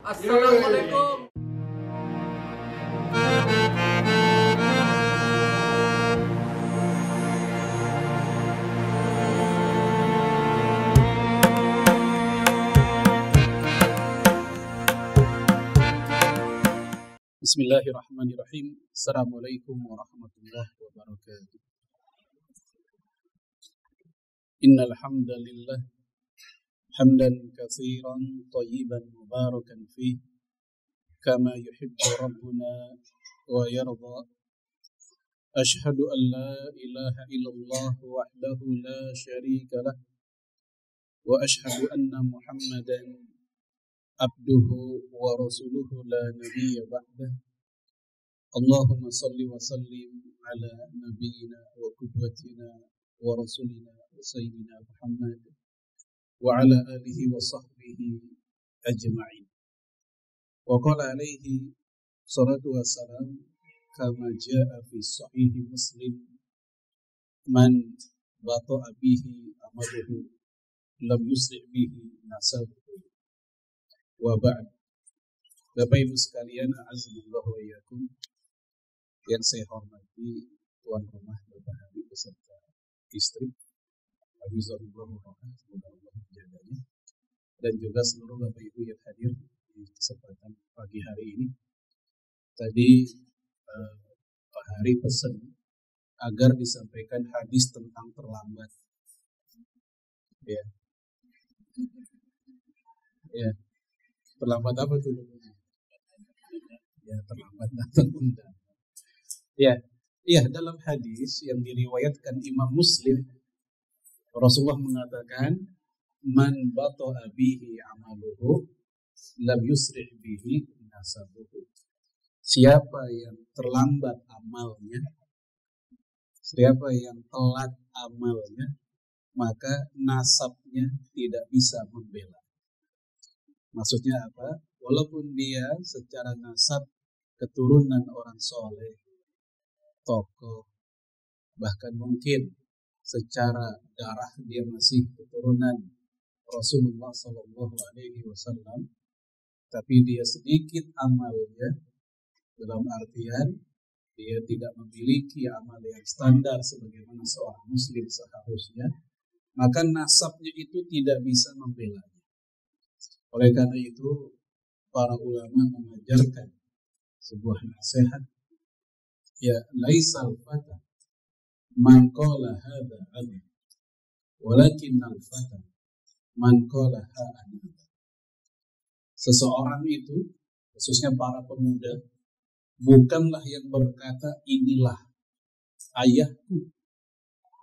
Assalamualaikum. Bismillahirrahmanirrahim. Assalamualaikum warahmatullahi wabarakatuh. Innal hamdalillah hamdan katsiran thayyiban mubarakan fihi kama yuhibbu rabbuna wa yarda. Ashhadu an la ilaha illallah wahdahu la syarika lah wa ashhadu anna Muhammadan abduhu wa rasuluhu la nabiyya ba'dah. Allahumma salli wa sallim ala nabiyyina wa qudwatina wa rasulina wa sayyidina Muhammad wa ala alihi wa sahbihi ajma'in. Wa qala alaihi salatu wassalam kama jaa fi sahihi Muslim, man bata'a bihi amaluhu lam yusri' bihi nasabuhu. Wa ba'd. Bapak Ibu sekalian, a'azzallahu wa iyyakum, yang saya hormati tuan rumah Bapak Hari beserta istri, hafizahullah wa ra'ah, semoga Allah menjaganya, dan juga seluruh Bapak Ibu yang hadir di kesempatan pagi hari ini. Tadi Pak Hari pesan agar disampaikan hadis tentang terlambat. Ya. Terlambat apa tuh? Ya, terlambat datang undangan. Ya, dalam hadis yang diriwayatkan Imam Muslim, Rasulullah mengatakan, man bata'a bihi amaluhu lam yusri' bihi nasabuhu. Siapa yang terlambat amalnya, siapa yang telat amalnya, maka nasabnya tidak bisa membela. Maksudnya apa? Walaupun dia secara nasab keturunan orang soleh, tokoh, bahkan mungkin secara darah dia masih keturunan Rasulullah SAW, tapi dia sedikit amalnya, dalam artian dia tidak memiliki amal yang standar sebagaimana seorang muslim seharusnya, maka nasabnya itu tidak bisa membela. Oleh karena itu, para ulama mengajarkan sebuah nasihat, ya, laisal fata man qala hadza ana walakinnal fata man qala ha ana. Seseorang itu, khususnya para pemuda, bukanlah yang berkata inilah ayahku,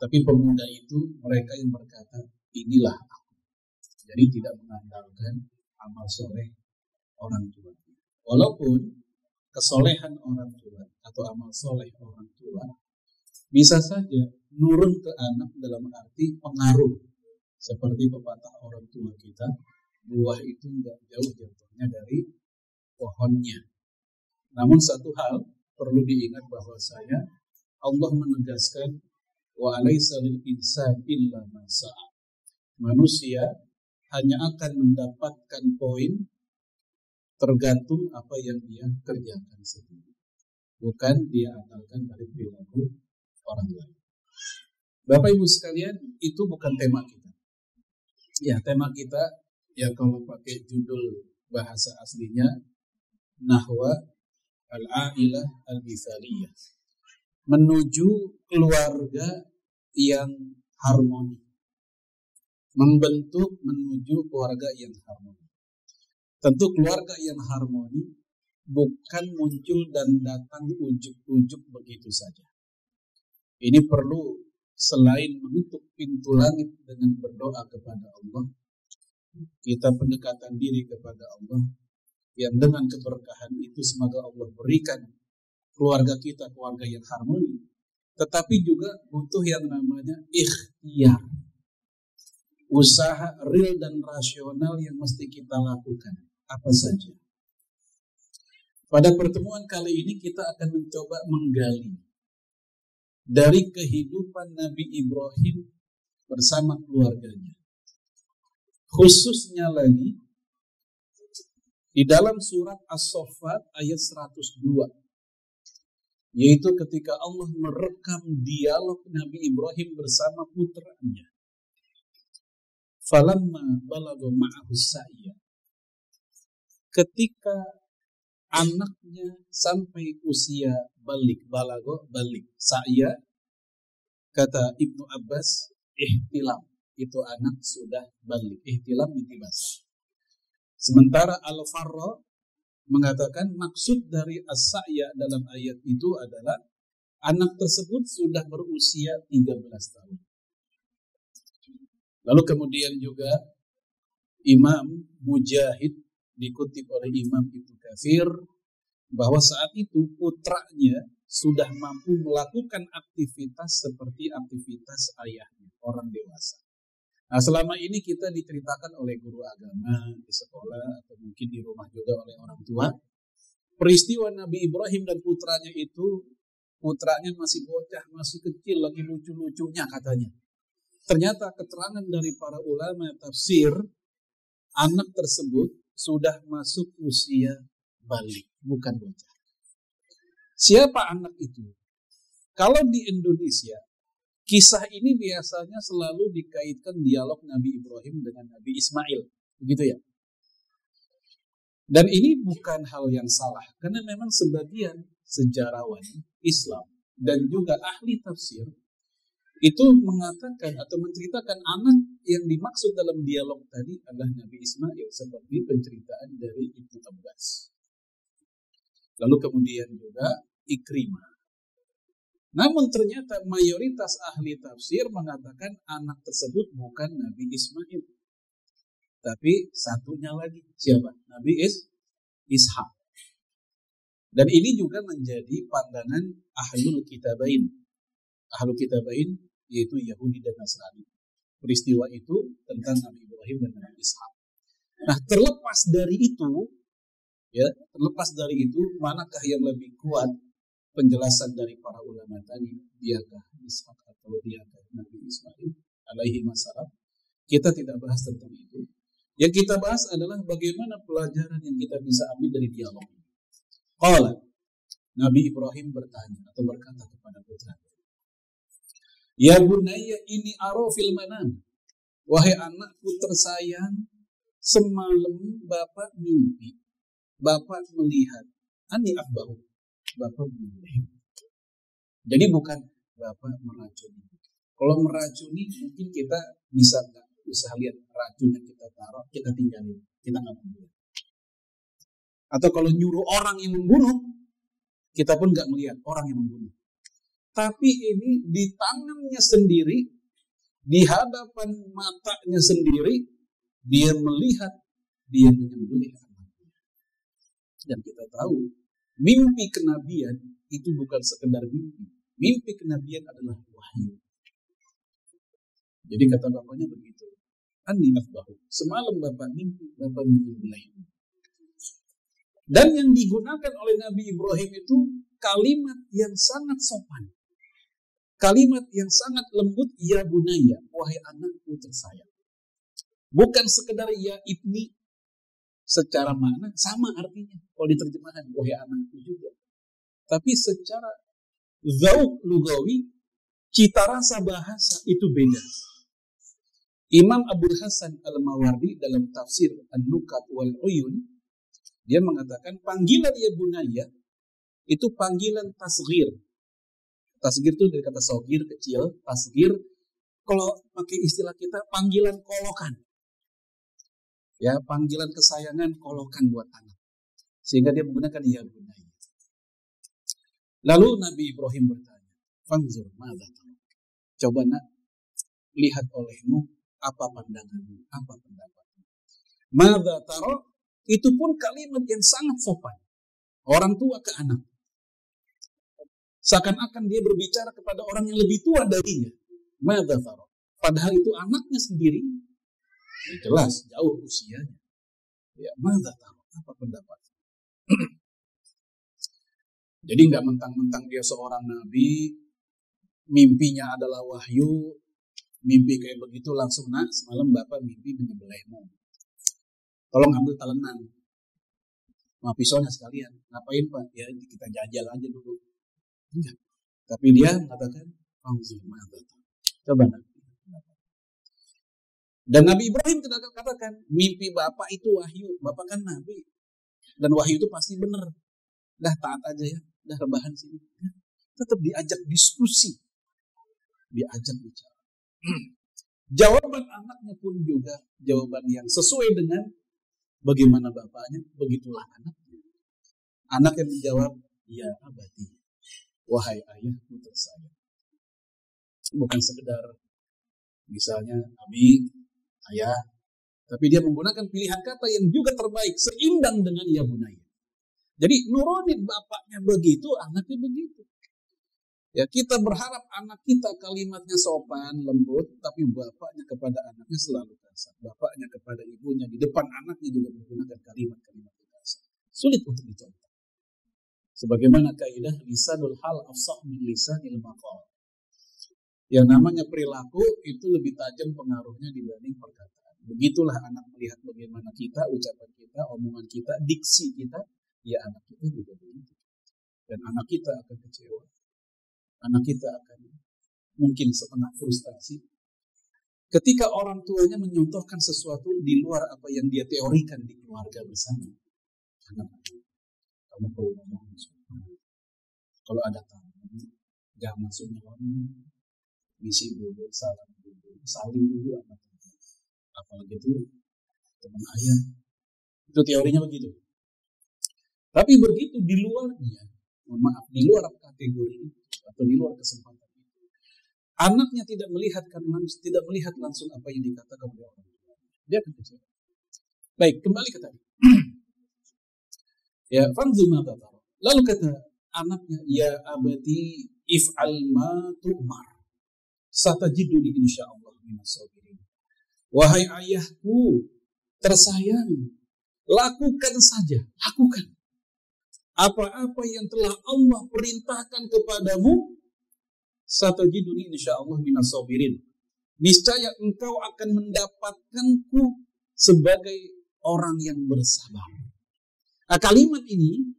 tapi pemuda itu mereka yang berkata inilah aku. Jadi tidak mengandalkan amal soleh orang tua. Walaupun kesolehan orang tua atau amal soleh orang tua bisa saja nurun ke anak dalam arti pengaruh. Seperti pepatah orang tua kita, buah itu nggak jauh jatuhnya dari pohonnya. Namun satu hal perlu diingat bahwasanya Allah menegaskan, wa alaysa lil insani illa ma sa'a. Manusia hanya akan mendapatkan poin tergantung apa yang dia kerjakan sendiri, bukan dia andalkan dari perilaku orang lain. Bapak Ibu sekalian, itu bukan tema kita. Ya, tema kita, ya kalau pakai judul bahasa aslinya, nahwa al-ailah al-mithaliyah, menuju keluarga yang harmoni, membentuk menuju keluarga yang harmoni. Tentu keluarga yang harmoni bukan muncul dan datang ujuk-ujuk begitu saja. Ini perlu selain menutup pintu langit dengan berdoa kepada Allah, kita pendekatan diri kepada Allah, yang dengan keberkahan itu semoga Allah berikan keluarga kita keluarga yang harmoni. Tetapi juga butuh yang namanya ikhtiar, usaha real dan rasional yang mesti kita lakukan. Apa saja? Pada pertemuan kali ini kita akan mencoba menggali dari kehidupan Nabi Ibrahim bersama keluarganya. Khususnya lagi Di dalam surat As-Saffat ayat 102, yaitu ketika Allah merekam dialog Nabi Ibrahim bersama putranya. Falamma balagha ma'ahu sa'ya. Ketika anaknya sampai usia balik, sa'ya, kata Ibnu Abbas, ihtilam, itu anak sudah balik, ihtilam mimpi basah. Sementara Al-Farra mengatakan maksud dari as-sa'ya dalam ayat itu adalah anak tersebut sudah berusia 13 tahun. Lalu kemudian juga Imam Mujahid dikutip oleh Imam Ibnu Katsir bahwa saat itu putranya sudah mampu melakukan aktivitas seperti aktivitas ayahnya, orang dewasa. Nah, selama ini kita diceritakan oleh guru agama di sekolah atau mungkin di rumah juga oleh orang tua, peristiwa Nabi Ibrahim dan putranya itu, putranya masih bocah, masih kecil, lagi lucu-lucunya katanya. Ternyata keterangan dari para ulama tafsir, anak tersebut sudah masuk usia balik, bukan bocah. Siapa anak itu? Kalau di Indonesia, kisah ini biasanya selalu dikaitkan dialog Nabi Ibrahim dengan Nabi Ismail, begitu ya. Dan ini bukan hal yang salah, karena memang sebagian sejarawan Islam dan juga ahli tafsir itu mengatakan atau menceritakan anak yang dimaksud dalam dialog tadi adalah Nabi Ismail, seperti penceritaan dari Ibnu Abbas. Lalu kemudian juga Ikrimah. Namun ternyata mayoritas ahli tafsir mengatakan anak tersebut bukan Nabi Ismail, tapi satunya lagi. Siapa? Nabi Ishak. Dan ini juga menjadi pandangan ahlul kitabain. Ahlul kitabain yaitu Yahudi dan Nasrani. Peristiwa itu tentang Nabi Ibrahim dan Nabi Ishak. Nah, terlepas dari itu, manakah yang lebih kuat penjelasan dari para ulama tadi, diakah Ishak atau diakah Nabi Ismail alaihi wassalam? Kita tidak bahas tentang itu. Yang kita bahas adalah bagaimana pelajaran yang kita bisa ambil dari dialog ini. Qala, Nabi Ibrahim bertanya atau berkata kepada putranya, ya bunayya ini aro fil manam. Wahai anakku tersayang, semalam Bapak mimpi, Bapak melihat ani akbahu, Bapak melihat. Jadi bukan Bapak meracuni. Kalau meracuni mungkin kita bisa nggak usah lihat racun yang kita taruh, kita tinggalin, kita nggak mau. Atau kalau nyuruh orang yang membunuh, kita pun nggak melihat orang yang membunuh. Tapi ini di tangannya sendiri, di hadapan matanya sendiri, dia melihat, dia menyembelih anaknya. Dan kita tahu, mimpi kenabian itu bukan sekedar mimpi. Mimpi kenabian adalah wahyu. Jadi kata bapaknya begitu. Ani afbahu. Semalam bapak mimpi, bapak menyembelih. Dan yang digunakan oleh Nabi Ibrahim itu kalimat yang sangat sopan. Kalimat yang sangat lembut, ya bunaya, wahai anakku tersayang. Bukan sekedar ya ibni, secara makna sama artinya. Kalau diterjemahkan, wahai anakku juga. Tapi secara zauq lugawi, cita rasa bahasa itu beda. Imam Abul Hasan Al-Mawardi dalam tafsir An-Nukat wal Uyun, dia mengatakan panggilan ya bunaya itu panggilan tasghir. Tasghir itu dari kata sogir, kecil. Tasghir, kalau pakai istilah kita, panggilan kolokan. Ya, panggilan kesayangan, kolokan buat anak. Sehingga dia menggunakan ya bunaya. Lalu Nabi Ibrahim bertanya, fanzur madza tara. Coba nak, lihat olehmu, apa pandanganmu, apa pendapatmu. Madza tara, itu pun kalimat yang sangat sopan. Orang tua ke anak. Seakan-akan dia berbicara kepada orang yang lebih tua darinya. Madza tara. Padahal itu anaknya sendiri. Jelas, jauh usianya. Ya, madza tara. Apa pendapat? Jadi nggak mentang-mentang dia seorang nabi, mimpinya adalah wahyu, mimpi kayak begitu langsung, nak, semalam bapak mimpi menyembelihmu. Tolong ambil talenan. sama pisaunya sekalian. Ngapain Pak? Ya kita jajal aja dulu. Enggak. Tapi dia mengatakan, coba nanti. Dan Nabi Ibrahim tidak katakan, mimpi bapak itu wahyu. Bapak kan Nabi. Dan wahyu itu pasti benar. Dah taat aja ya. Dah rebahan sini. Tetap diajak diskusi. Diajak bicara. Jawaban anaknya pun juga jawaban yang sesuai dengan bagaimana bapaknya, begitulah anaknya. Anak yang menjawab, ya abati, wahai ayahku tersayang. Bukan sekedar misalnya abi, ayah, tapi dia menggunakan pilihan kata yang juga terbaik, seimbang dengan ya bunaya. Jadi nurunin bapaknya begitu, anaknya begitu. Ya, kita berharap anak kita kalimatnya sopan, lembut, tapi bapaknya kepada anaknya selalu kasar. Bapaknya kepada ibunya, di depan anaknya juga menggunakan kalimat-kalimat kasar. Sulit untuk dicontoh. Sebagaimana kaidah lisanul hal afsah min lisanil maqal. Yang namanya perilaku itu lebih tajam pengaruhnya dibanding perkataan. Begitulah anak melihat bagaimana kita, ucapan kita, omongan kita, diksi kita, ya anak kita juga begitu. Dan anak kita akan kecewa. Anak kita akan mungkin setengah frustasi ketika orang tuanya menyontohkan sesuatu di luar apa yang dia teorikan di keluarga bersama. Anak-anak, kamu perlu ngomong kalau ada tamu, jangan langsung ngomong, misi dulu, salam dulu, saling dulu anak-anak. Apalagi itu teman ayah, itu teorinya begitu. Tapi begitu di luarnya, mohon maaf, di luar kategori atau di luar kesempatan itu, anaknya tidak melihat langsung apa yang dikatakan oleh orang tua. Dia akan kecewa. Baik, kembali ke tadi. Ya, fanzuma tatar. Lalu kata anaknya, ya abati if'al ma tu'mar. Satajiduni insyaallah minas sabirin. Wahai ayahku tersayang, lakukan saja, lakukan. Apa-apa yang telah Allah perintahkan kepadamu, satajiduni insyaallah minas sabirin. Niscaya engkau akan mendapatkanku sebagai orang yang bersabar. Nah, kalimat ini,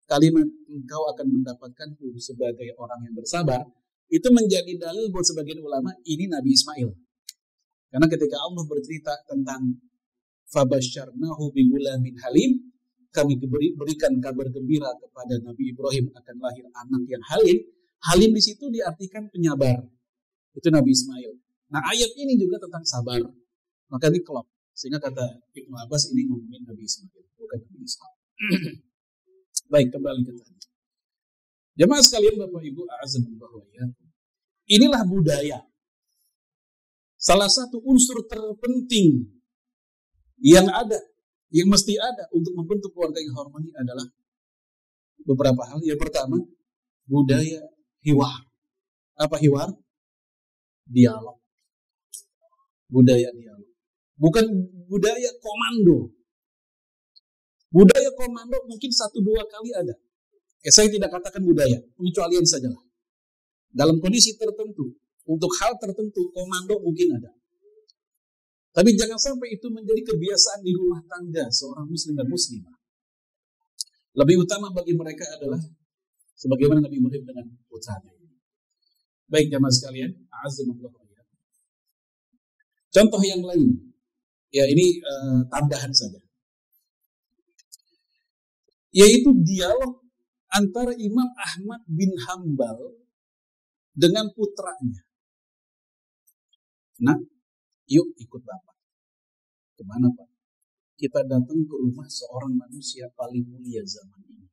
kalimat engkau akan mendapatkanku sebagai orang yang bersabar, itu menjadi dalil buat sebagian ulama, ini Nabi Ismail. Karena ketika Allah bercerita tentang fabasyarnahu bigulamin halim, kami berikan kabar gembira kepada Nabi Ibrahim akan lahir anak yang halim. Halim di situ diartikan penyabar. Itu Nabi Ismail. Nah, ayat ini juga tentang sabar. Maka ini klop. Sehingga kata Ibnu Abbas ini ngomongin Nabi Ismail, bukan Nabi Ishaq. Baik, kembali ke tadi. Jemaah sekalian, Bapak Ibu, a'azzakumullah wa iyyakum. Inilah budaya. Salah satu unsur terpenting yang ada, yang mesti ada untuk membentuk keluarga yang harmoni adalah beberapa hal. Yang pertama, budaya hiwar. Apa hiwar? Dialog. Budaya dialog. Bukan budaya komando. Budaya komando mungkin 1-2 kali ada. Saya tidak katakan budaya, pengecualian sajalah. Dalam kondisi tertentu, untuk hal tertentu, komando mungkin ada. Tapi jangan sampai itu menjadi kebiasaan di rumah tangga seorang muslim dan muslimah. Lebih utama bagi mereka adalah sebagaimana Nabi Ibrahim dengan putranya. Baik jamaah sekalian, a'azzakumullah. Contoh yang lain, ya ini tambahan saja. Yaitu dialog antara Imam Ahmad bin Hambal dengan putranya. Nah, yuk ikut Bapak. Kemana Pak? Kita datang ke rumah seorang manusia paling mulia zaman ini.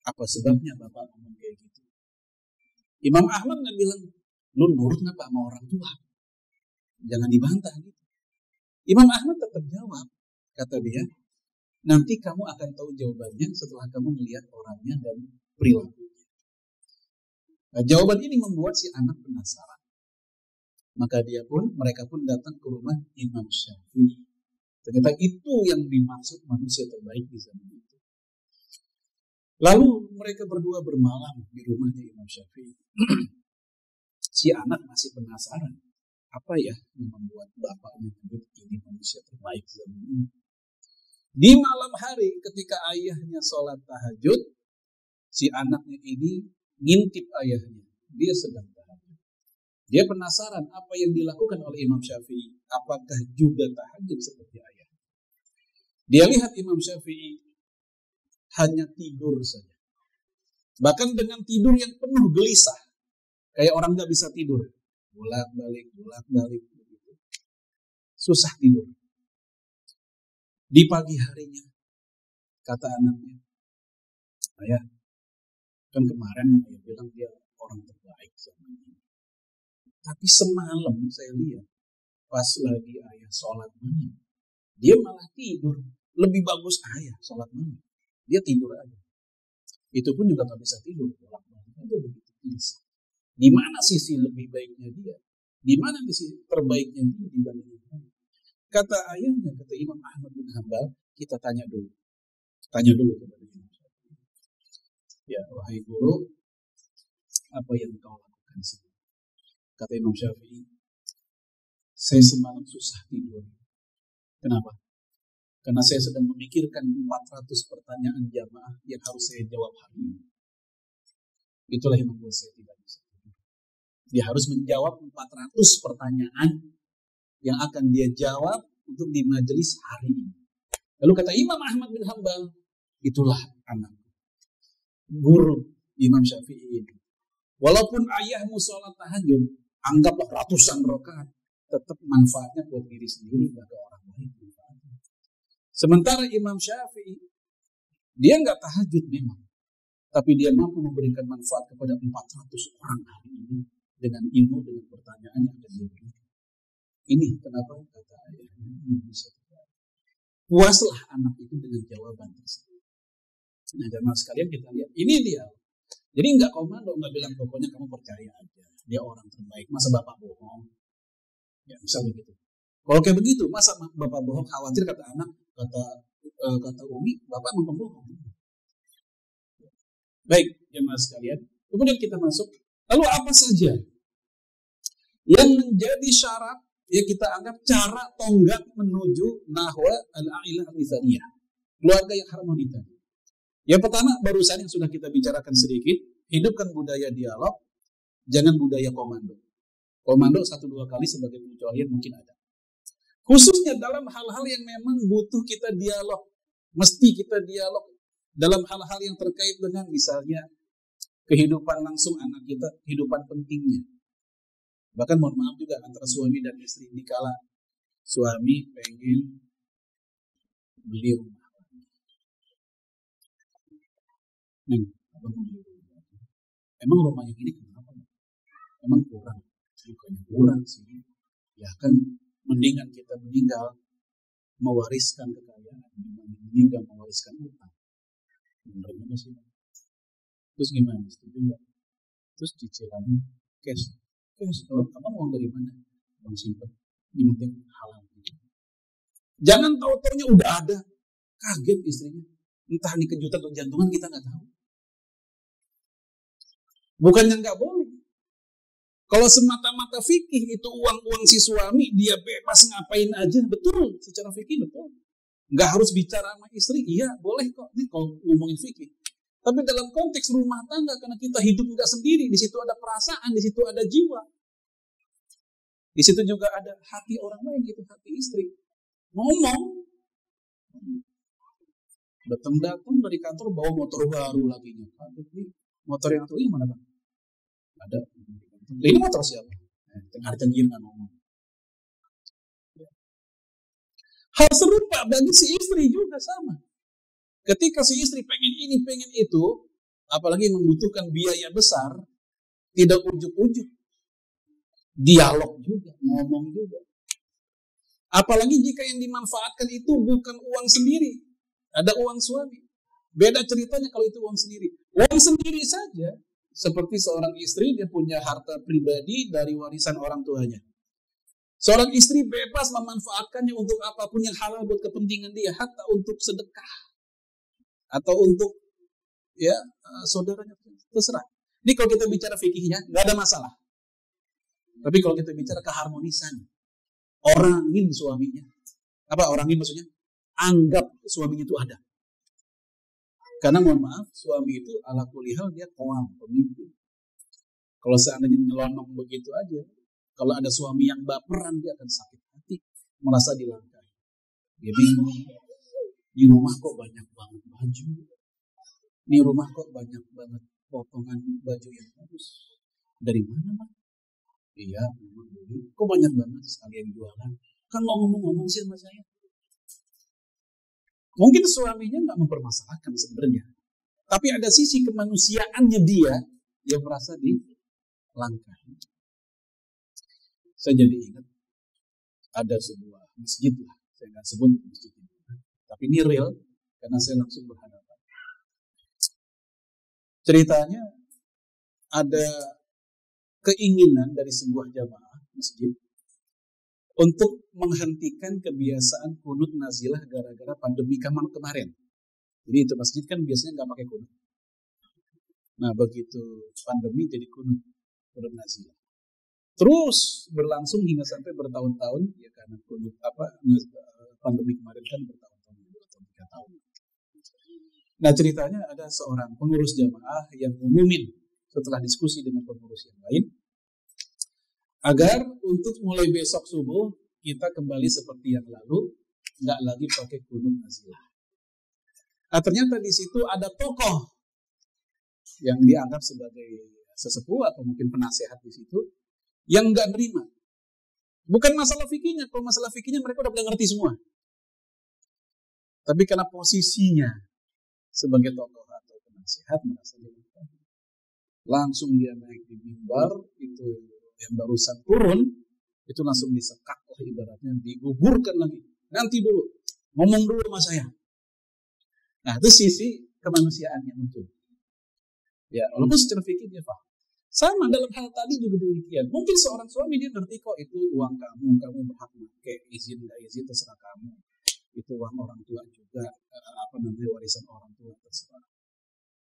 Apa sebabnya Bapak ngomong kayak gitu? Imam Ahmad nggak bilang, lu nurut nggak Pak sama orang tua? Jangan dibantah gitu. Imam Ahmad tetap jawab, kata dia, nanti kamu akan tahu jawabannya setelah kamu melihat orangnya dan perilakunya. Nah, jawaban ini membuat si anak penasaran. Maka mereka pun datang ke rumah Imam Syafi'i. Ternyata itu yang dimaksud manusia terbaik di zaman itu. Lalu mereka berdua bermalam di rumahnya Imam Syafi'i. Si anak masih penasaran. Apa ya yang membuat bapaknya menyebut ini manusia terbaik zaman ini? Di malam hari ketika ayahnya sholat tahajud, si anaknya ini ngintip ayahnya. Dia sedang tahajud. Dia penasaran apa yang dilakukan oleh Imam Syafi'i. Apakah juga tahajud seperti ayah? Dia lihat Imam Syafi'i hanya tidur saja. Bahkan dengan tidur yang penuh gelisah. Kayak orang gak bisa tidur. Bolak-balik. Susah tidur. Di pagi harinya, kata anaknya, ayah, kan kemarin ayah bilang dia orang terbaik sama ini. Tapi semalam saya lihat, pas lagi ayah sholat malam, dia malah tidur. Lebih bagus ayah sholat malam. Dia tidur aja. Itu pun juga gak bisa tidur. Bolak-balik aja begitu gelisah. Di mana sisi lebih baiknya dia? Di mana sisi terbaiknya dia dibanding dia? Kata ayahnya, kata Imam Ahmad bin Hanbal, kita tanya dulu. Tanya dulu kepada Imam Syafi'i. Ya, wahai guru, apa yang kau lakukan sendiri? Kata Imam Syafi'i, saya semalam susah tidur. Kenapa? Karena saya sedang memikirkan 400 pertanyaan jamaah yang harus saya jawab hari ini. Itulah yang membuat saya tidak bisa tidur. Dia harus menjawab 400 pertanyaan yang akan dia jawab untuk di majelis hari ini. Lalu kata Imam Ahmad bin Hanbal, itulah anak guru Imam Syafi'i ini. Walaupun ayahmu sholat tahajud, anggaplah ratusan rakaat, tetap manfaatnya buat diri sendiri, bagi orang lain. Sementara Imam Syafi'i, dia nggak tahajud memang, tapi dia mampu memberikan manfaat kepada 400 orang hari ini dengan ilmu, dengan pertanyaan yang akan dia berikan. Ini kenapa kata ayahnya ini bisa terjadi. Puaslah anak itu dengan jawaban tersebut. Nah, jemaah sekalian kita lihat, ini dia. Jadi nggak komando, nggak bilang pokoknya kamu percaya aja, dia orang terbaik. Masa bapak bohong? Ya bisa begitu. Kalau kayak begitu, masa bapak bohong? Khawatir kata anak, kata Umi, bapak memang pembohong. Baik, jemaah sekalian. Kemudian kita masuk. Lalu apa saja yang menjadi syarat ya kita anggap cara tonggak menuju nahwa al-a'ilah al-mithaniyah, keluarga yang harmoni tadi. Yang pertama, barusan yang sudah kita bicarakan sedikit, hidupkan budaya dialog, jangan budaya komando. Komando 1-2 kali sebagai pengecualian mungkin ada. Khususnya dalam hal-hal yang memang butuh kita dialog, mesti kita dialog dalam hal-hal yang terkait dengan misalnya kehidupan langsung anak kita, kehidupan pentingnya. Bahkan mohon maaf juga antara suami dan istri, dikala suami pengen beli rumah. Neng, abang mau beli rumah. Emang rumah yang ini kenapa? Emang kurang? Bukannya kurang sih. Ya kan mendingan kita meninggal mewariskan kekayaan dibanding meninggal mewariskan utang. Bener juga sih. Terus gimana? Setuju nggak? Terus cicilannya cash. Abang uang dari mana? Abang simpen. Yang penting halal. Jangan tahu-taunya udah ada. Kaget istrinya. Entah ini kejutan atau jantungan kita nggak tahu. Bukannya nggak boleh. Kalau semata-mata fikih itu uang-uang si suami, dia bebas ngapain aja. Betul, secara fikih betul. Nggak harus bicara sama istri. Iya, boleh kok. Ini kalau ngomongin fikih. Tapi dalam konteks rumah tangga, karena kita hidup nggak sendiri, di situ ada perasaan, di situ ada jiwa. Di situ juga ada hati orang lain, gitu, hati istri. Ngomong. Datang dari kantor bawa motor baru lagi. Motor yang ini mana bang? Ada. Ini motor siapa? Tengah janjian nggak ngomong. Hal serupa bagi si istri juga sama. Ketika si istri pengen ini, pengen itu, apalagi membutuhkan biaya besar, tidak ujuk-ujuk. Dialog juga, ngomong juga. Apalagi jika yang dimanfaatkan itu bukan uang sendiri. Ada uang suami. Beda ceritanya kalau itu uang sendiri. Uang sendiri saja, seperti seorang istri, dia punya harta pribadi dari warisan orang tuanya. Seorang istri bebas memanfaatkannya untuk apapun yang halal buat kepentingan dia, hatta untuk sedekah. Atau untuk ya saudaranya, terserah. Ini kalau kita bicara fikihnya nggak ada masalah. Tapi kalau kita bicara keharmonisan, orangin suaminya. Apa orangin maksudnya? Anggap suaminya itu ada. Karena mohon maaf, suami itu ala kulihal dia qawam, pemimpin. Kalau seandainya nyelonong begitu aja, kalau ada suami yang baperan, dia akan sakit hati, merasa dilangkahi. Dia bingung, di rumah kok banyak banget baju, di rumah kok banyak banget potongan baju yang bagus. Dari mana, Mak? Iya, memang beli. Kok banyak banget sekalian jualan? Kan mau ngomong-ngomong sih sama saya. Mungkin suaminya nggak mempermasalahkan sebenarnya, tapi ada sisi kemanusiaannya dia yang merasa dilangkahi. Saya jadi ingat ada sebuah masjid lah, saya nggak sebut masjid ini, tapi ini real karena saya langsung berhadapan. Ceritanya ada keinginan dari sebuah jamaah masjid untuk menghentikan kebiasaan kunut nazilah gara-gara pandemi kemarin. Jadi itu masjid kan biasanya nggak pakai kunut. Nah begitu pandemi jadi kunut nazilah. Terus berlangsung hingga sampai bertahun-tahun ya karena kunut pandemi kemarin kan bertahun-tahun 2 tahun. Nah ceritanya ada seorang pengurus jamaah yang ngumumin setelah diskusi dengan pengurus yang lain agar untuk mulai besok subuh kita kembali seperti yang lalu, nggak lagi pakai kunut nazilah. Nah ternyata di situ ada tokoh yang dianggap sebagai sesepuh atau mungkin penasehat di situ yang nggak nerima. Bukan masalah fikihnya, kalau masalah fikihnya mereka udah ngerti semua. Tapi karena posisinya sebagai tokoh atau penasehat merasa dilangkahi. Langsung dia naik di mimbar itu yang barusan turun itu langsung disekak lah ibaratnya, digugurkan lagi. Nanti dulu, ngomong dulu sama saya. Nah itu sisi kemanusiaannya muncul. Ya, walaupun secara fikih dia paham. Sama dalam hal tadi juga demikian. Mungkin seorang suami dia ngerti kok itu uang kamu berhak pakai, izin nggak izin terserah kamu. Itu uang orang tua juga, warisan orang tua terserah.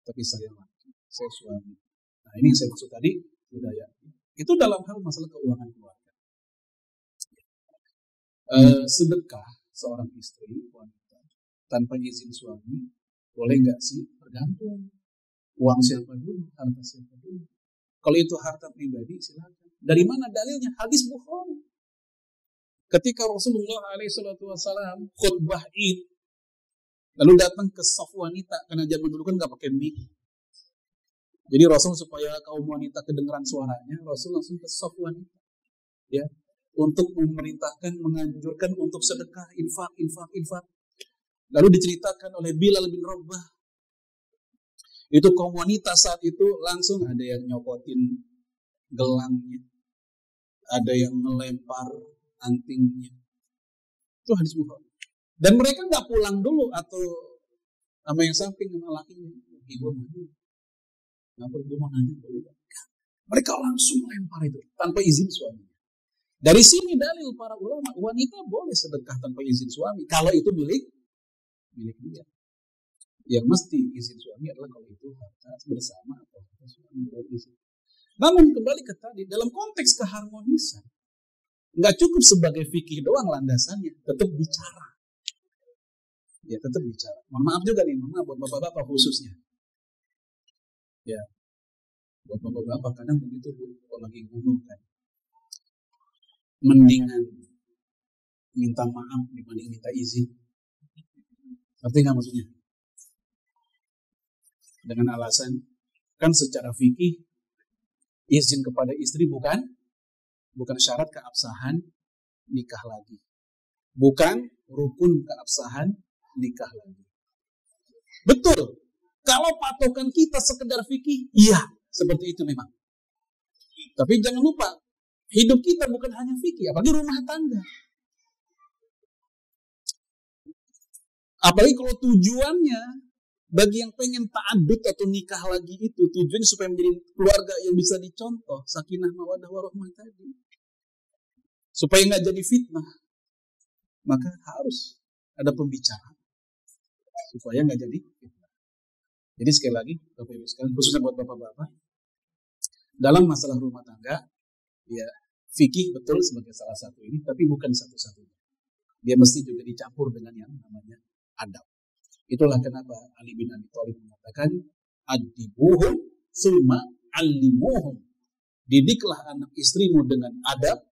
Tapi saya laki, saya suami. Nah ini yang saya maksud tadi budaya. Itu dalam hal masalah keuangan keluarga. Sedekah seorang istri wanita tanpa izin suami boleh nggak sih? Tergantung uang siapa dulu, harta siapa dulu. Kalau itu harta pribadi silakan. Dari mana dalilnya? Hadis Bukhari. Ketika Rasulullah SAW khutbah Id, lalu datang ke saf wanita karena zaman dulu kan nggak pakai mic. Jadi Rasul supaya kaum wanita kedengeran suaranya, Rasul langsung ke saf wanita, ya, untuk memerintahkan, menganjurkan untuk sedekah, infak. Lalu diceritakan oleh Bilal bin Rabah, itu kaum wanita saat itu langsung ada yang nyopotin gelangnya, ada yang melempar antingnya. Itu hadis Bukhari. Dan mereka nggak pulang dulu atau sama yang samping sama lakinya, ibu mana? Nggak perlu nanya boleh. Mereka langsung melempar itu tanpa izin suami. Dari sini dalil para ulama, wanita boleh sedekah tanpa izin suami kalau itu milik dia. Yang mesti izin suami adalah kalau itu harta bersama atau harta suami baru izin. Namun kembali ke tadi, dalam konteks keharmonisan, nggak cukup sebagai fikih doang landasannya, tetap bicara. Ya tetap bicara. Mohon maaf juga nih, mohon maaf buat bapak-bapak khususnya. Ya, buat bapak-bapak kadang begitu kalau lagi ngomong kan, mendingan minta maaf dibanding minta izin. Ngerti nggak maksudnya? Dengan alasan kan secara fikih izin kepada istri bukan syarat keabsahan nikah lagi, bukan rukun keabsahan nikah lagi. Betul. Kalau patokan kita sekedar fikih, iya, seperti itu memang. Tapi jangan lupa, hidup kita bukan hanya fikih, apalagi rumah tangga. Apalagi kalau tujuannya, bagi yang pengen ta'adud atau nikah lagi itu, tujuannya supaya menjadi keluarga yang bisa dicontoh, sakinah mawaddah warahmah tadi. Supaya nggak jadi fitnah, maka harus ada pembicaraan. Supaya nggak jadi fitnah. Jadi sekali lagi, Bapak Ibu sekalian, khususnya buat bapak-bapak, dalam masalah rumah tangga, ya fikih betul sebagai salah satu ini, tapi bukan satu-satunya. Dia mesti juga dicampur dengan yang namanya adab. Itulah kenapa Ali bin Abi Thalib mengatakan, adibuhum summa alimuhum. Didiklah anak istrimu dengan adab,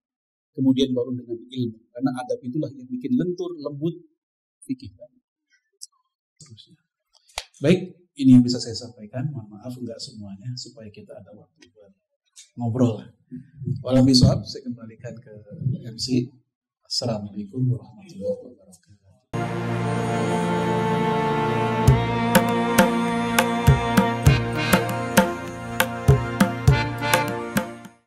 kemudian baru dengan ilmu. Karena adab itulah yang bikin lentur, lembut fikih. Baik, ini yang bisa saya sampaikan. Mohon maaf enggak semuanya, supaya kita ada waktu buat ngobrol. Walau bisawab, saya kembalikan ke MC. Assalamualaikum warahmatullahi wabarakatuh.